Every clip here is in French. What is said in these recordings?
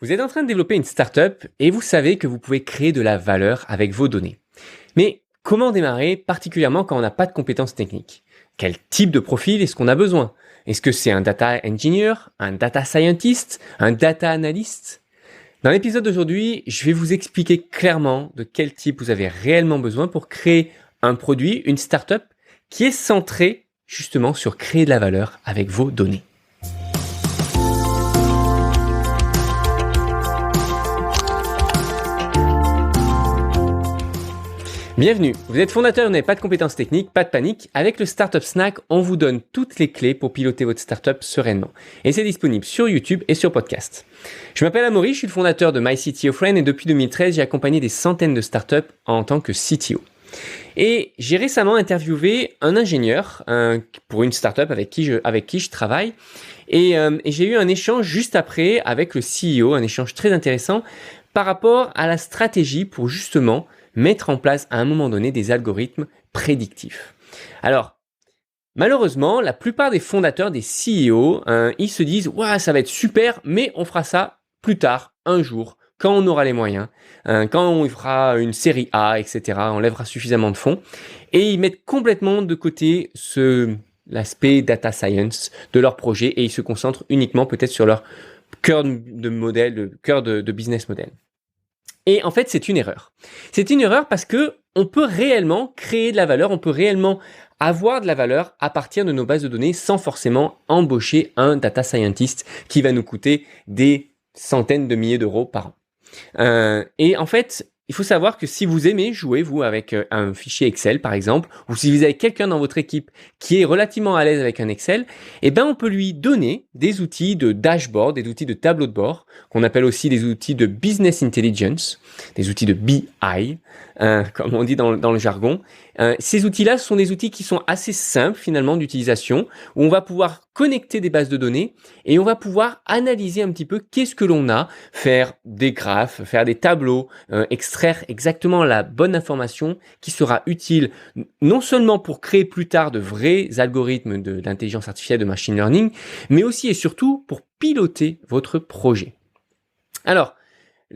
Vous êtes en train de développer une startup et vous savez que vous pouvez créer de la valeur avec vos données. Mais comment démarrer, particulièrement quand on n'a pas de compétences techniques? Quel type de profil est-ce qu'on a besoin? Est-ce que c'est un data engineer, un data scientist, un data analyst? Dans l'épisode d'aujourd'hui, je vais vous expliquer clairement de quel type vous avez réellement besoin pour créer un produit, une startup qui est centrée justement sur créer de la valeur avec vos données. Bienvenue, vous êtes fondateur et vous n'avez pas de compétences techniques, pas de panique. Avec le Startup Snack, on vous donne toutes les clés pour piloter votre startup sereinement. Et c'est disponible sur YouTube et sur podcast. Je m'appelle Amaury, je suis le fondateur de MyCTOFriend et depuis 2013, j'ai accompagné des centaines de startups en tant que CTO. Et j'ai récemment interviewé un ingénieur pour une startup avec qui je travaille. Et j'ai eu un échange juste après avec le CEO, un échange très intéressant par rapport à la stratégie pour justement mettre en place à un moment donné des algorithmes prédictifs. Alors, malheureusement, la plupart des fondateurs, des CEO, ils se disent « Ouah, ça va être super, mais on fera ça plus tard, un jour, quand on aura les moyens, quand on fera une série A, etc., on lèvera suffisamment de fonds. » Et ils mettent complètement de côté l'aspect data science de leur projet et ils se concentrent uniquement peut-être sur leur cœur de modèle, cœur de business model. Et en fait, c'est une erreur. C'est une erreur parce que on peut réellement créer de la valeur, on peut réellement avoir de la valeur à partir de nos bases de données sans forcément embaucher un data scientist qui va nous coûter des centaines de milliers d'euros par an. Et en fait, il faut savoir que si vous aimez jouer, vous, avec un fichier Excel, par exemple, ou si vous avez quelqu'un dans votre équipe qui est relativement à l'aise avec un Excel, eh ben, on peut lui donner des outils de dashboard, des outils de tableau de bord, qu'on appelle aussi des outils de business intelligence, des outils de BI, comme on dit dans le jargon. Ces outils-là sont des outils qui sont assez simples, finalement, d'utilisation, où on va pouvoir connecter des bases de données et on va pouvoir analyser un petit peu qu'est-ce que l'on a, faire des graphes, faire des tableaux, extraire exactement la bonne information qui sera utile non seulement pour créer plus tard de vrais algorithmes d'intelligence artificielle, de machine learning, mais aussi et surtout pour piloter votre projet. Alors,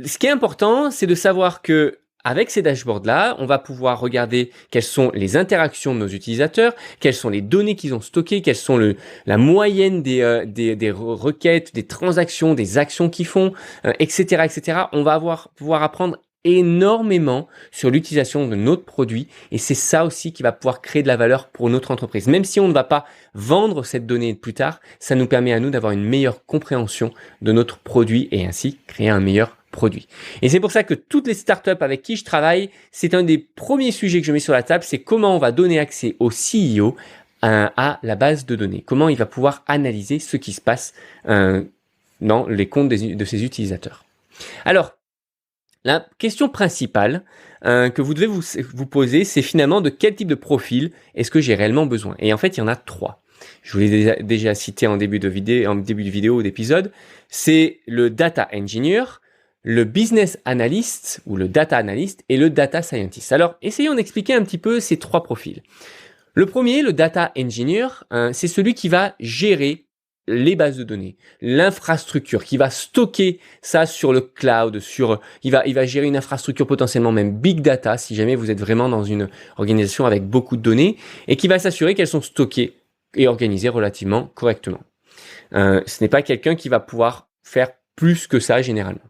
ce qui est important, c'est de savoir que avec ces dashboards-là, on va pouvoir regarder quelles sont les interactions de nos utilisateurs, quelles sont les données qu'ils ont stockées, quelles sont la moyenne des requêtes, des transactions, des actions qu'ils font, etc., etc. On va pouvoir apprendre énormément sur l'utilisation de notre produit et c'est ça aussi qui va pouvoir créer de la valeur pour notre entreprise. Même si on ne va pas vendre cette donnée plus tard, ça nous permet à nous d'avoir une meilleure compréhension de notre produit et ainsi créer un meilleur produit. Et c'est pour ça que toutes les startups avec qui je travaille, c'est un des premiers sujets que je mets sur la table, c'est comment on va donner accès au CEO à la base de données. Comment il va pouvoir analyser ce qui se passe dans les comptes de ses utilisateurs. Alors, la question principale que vous devez vous poser, c'est finalement de quel type de profil est-ce que j'ai réellement besoin? Et en fait, il y en a 3. Je vous l'ai déjà cité en début de vidéo ou d'épisode. C'est le data engineer, le business analyst ou le data analyst et le data scientist. Alors, essayons d'expliquer un petit peu ces 3 profils. Le premier, le data engineer, c'est celui qui va gérer les bases de données, l'infrastructure, qui va stocker ça sur le cloud, il va gérer une infrastructure potentiellement même big data si jamais vous êtes vraiment dans une organisation avec beaucoup de données et qui va s'assurer qu'elles sont stockées et organisées relativement correctement. Ce n'est pas quelqu'un qui va pouvoir faire plus que ça généralement.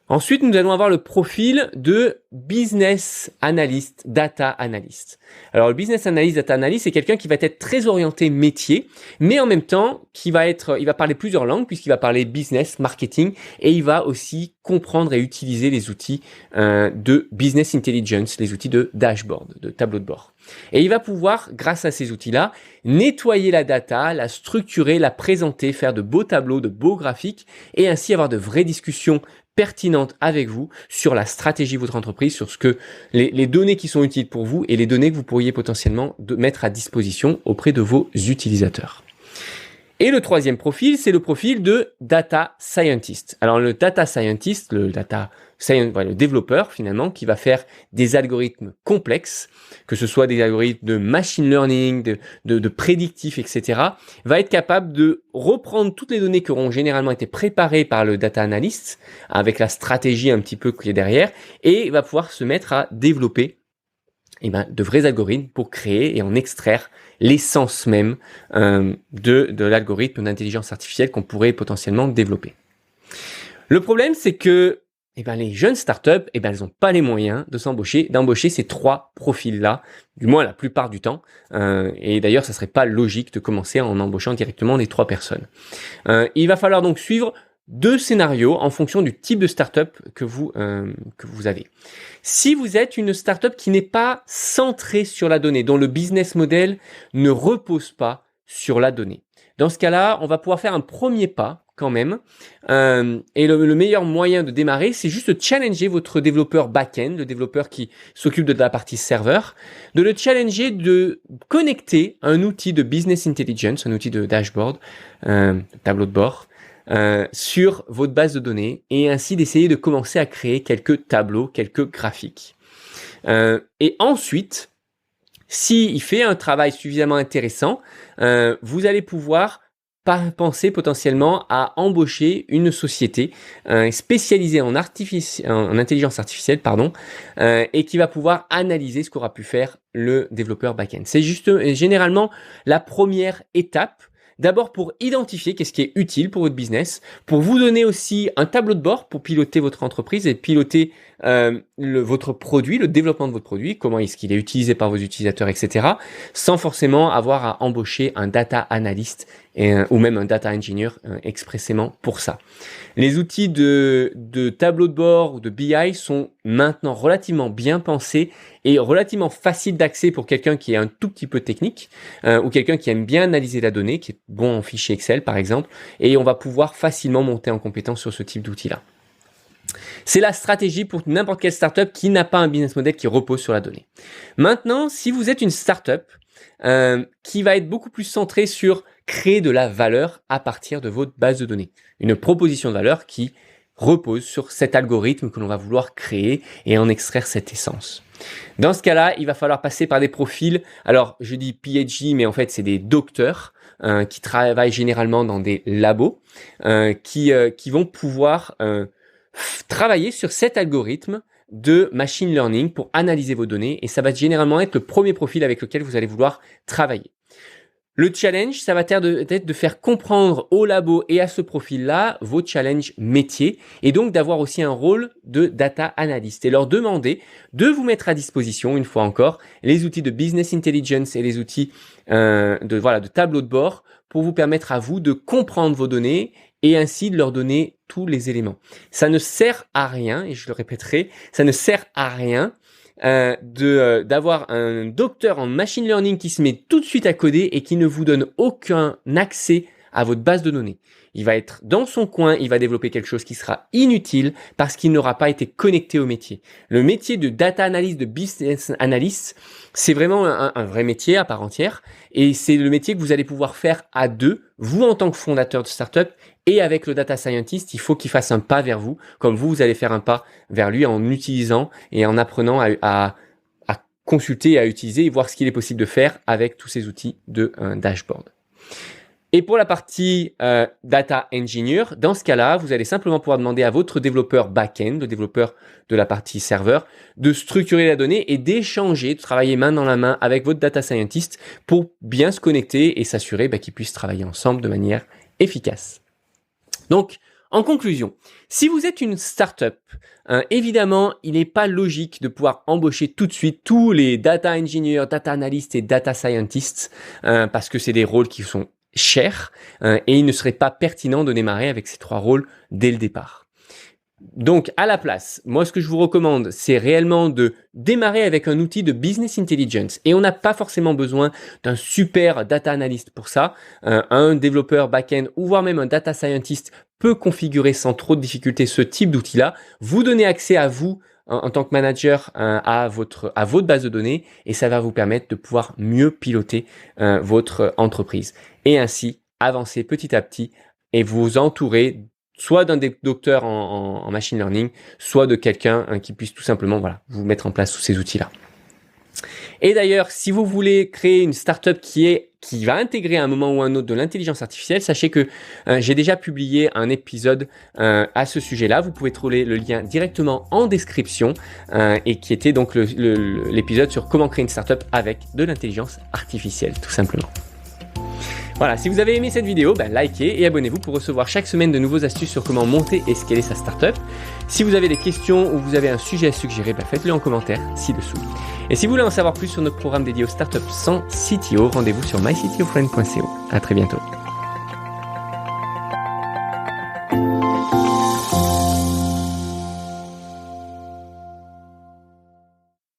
Ensuite, nous allons avoir le profil de business analyst, data analyst. Alors, le business analyst, data analyst, c'est quelqu'un qui va être très orienté métier, mais en même temps, il va parler plusieurs langues puisqu'il va parler business, marketing, et il va aussi comprendre et utiliser les outils de business intelligence, les outils de dashboard, de tableau de bord. Et il va pouvoir, grâce à ces outils-là, nettoyer la data, la structurer, la présenter, faire de beaux tableaux, de beaux graphiques, et ainsi avoir de vraies discussions pertinente avec vous sur la stratégie de votre entreprise, sur les données qui sont utiles pour vous et les données que vous pourriez potentiellement mettre à disposition auprès de vos utilisateurs. Et le troisième profil, c'est le profil de data scientist. Alors le data scientist, le développeur finalement, qui va faire des algorithmes complexes, que ce soit des algorithmes de machine learning, de prédictif, etc., va être capable de reprendre toutes les données qui auront généralement été préparées par le data analyst, avec la stratégie un petit peu qui est derrière, et va pouvoir se mettre à développer de vrais algorithmes pour créer et en extraire l'essence même de l'algorithme d'intelligence artificielle qu'on pourrait potentiellement développer. Le problème, c'est que les jeunes startups, elles n'ont pas les moyens d'embaucher ces trois profils-là, du moins la plupart du temps. Et d'ailleurs, ça serait pas logique de commencer en embauchant directement les trois personnes. Il va falloir donc suivre deux scénarios en fonction du type de startup que vous avez. Si vous êtes une startup qui n'est pas centrée sur la donnée, dont le business model ne repose pas sur la donnée, dans ce cas-là, on va pouvoir faire un premier pas quand même. Et le meilleur moyen de démarrer, c'est juste de challenger votre développeur back-end, le développeur qui s'occupe de la partie serveur, de le challenger de connecter un outil de business intelligence, un outil de dashboard, tableau de bord, sur votre base de données et ainsi d'essayer de commencer à créer quelques tableaux, quelques graphiques. Et ensuite, s'il fait un travail suffisamment intéressant, vous allez pouvoir penser potentiellement à embaucher une société spécialisée en intelligence artificielle, et qui va pouvoir analyser ce qu'aura pu faire le développeur back-end. C'est juste généralement la première étape. D'abord pour identifier qu'est-ce qui est utile pour votre business, pour vous donner aussi un tableau de bord pour piloter votre entreprise et piloter votre produit, le développement de votre produit, comment est-ce qu'il est utilisé par vos utilisateurs, etc., sans forcément avoir à embaucher un data analyst ou même un data engineer expressément pour ça. Les outils de tableau de bord ou de BI sont maintenant relativement bien pensés et relativement faciles d'accès pour quelqu'un qui est un tout petit peu technique ou quelqu'un qui aime bien analyser la donnée, qui est bon en fichier Excel par exemple, et on va pouvoir facilement monter en compétence sur ce type d'outil-là. C'est la stratégie pour n'importe quelle startup qui n'a pas un business model qui repose sur la donnée. Maintenant, si vous êtes une startup qui va être beaucoup plus centrée sur créer de la valeur à partir de votre base de données, une proposition de valeur qui repose sur cet algorithme que l'on va vouloir créer et en extraire cette essence. Dans ce cas-là, il va falloir passer par des profils, alors je dis PhD, mais en fait c'est des docteurs qui travaillent généralement dans des labos, qui vont pouvoir travailler sur cet algorithme de machine learning pour analyser vos données et ça va généralement être le premier profil avec lequel vous allez vouloir travailler. Le challenge, ça va être de faire comprendre au labo et à ce profil-là vos challenges métiers et donc d'avoir aussi un rôle de data analyst et leur demander de vous mettre à disposition, une fois encore, les outils de business intelligence et les outils de tableau de bord pour vous permettre à vous de comprendre vos données et ainsi de leur donner tous les éléments. Ça ne sert à rien, et je le répéterai, ça ne sert à rien d'avoir un docteur en machine learning qui se met tout de suite à coder et qui ne vous donne aucun accès à votre base de données. Il va être dans son coin, il va développer quelque chose qui sera inutile parce qu'il n'aura pas été connecté au métier. Le métier de data analyst, de business analyst, c'est vraiment un vrai métier à part entière et c'est le métier que vous allez pouvoir faire à deux, vous en tant que fondateur de startup et avec le data scientist, il faut qu'il fasse un pas vers vous, comme vous allez faire un pas vers lui en utilisant et en apprenant à consulter, à utiliser et voir ce qu'il est possible de faire avec tous ces outils de dashboard. Et pour la partie data engineer, dans ce cas-là, vous allez simplement pouvoir demander à votre développeur back-end, le développeur de la partie serveur, de structurer la donnée et d'échanger, de travailler main dans la main avec votre data scientist pour bien se connecter et s'assurer qu'ils puissent travailler ensemble de manière efficace. Donc, en conclusion, si vous êtes une startup, évidemment, il n'est pas logique de pouvoir embaucher tout de suite tous les data engineers, data analysts et data scientists parce que c'est des rôles qui sont chers et il ne serait pas pertinent de démarrer avec ces trois rôles dès le départ. Donc, à la place, moi, ce que je vous recommande, c'est réellement de démarrer avec un outil de business intelligence. Et on n'a pas forcément besoin d'un super data analyst pour ça. Un développeur back-end ou voire même un data scientist peut configurer sans trop de difficulté ce type d'outil-là. Vous donnez accès à vous en tant que manager à votre base de données et ça va vous permettre de pouvoir mieux piloter votre entreprise et ainsi avancer petit à petit et vous entourer soit d'un docteur en machine learning, soit de quelqu'un qui puisse tout simplement vous mettre en place tous ces outils-là. Et d'ailleurs, si vous voulez créer une startup qui va intégrer à un moment ou un autre de l'intelligence artificielle, sachez que j'ai déjà publié un épisode à ce sujet-là. Vous pouvez trouver le lien directement en description et qui était donc l'épisode sur comment créer une startup avec de l'intelligence artificielle, tout simplement. Voilà, si vous avez aimé cette vidéo, likez et abonnez-vous pour recevoir chaque semaine de nouveaux astuces sur comment monter et scaler sa startup. Si vous avez des questions ou vous avez un sujet à suggérer, faites-le en commentaire ci-dessous. Et si vous voulez en savoir plus sur notre programme dédié aux startups sans CTO, rendez-vous sur myctofriend.co. À très bientôt.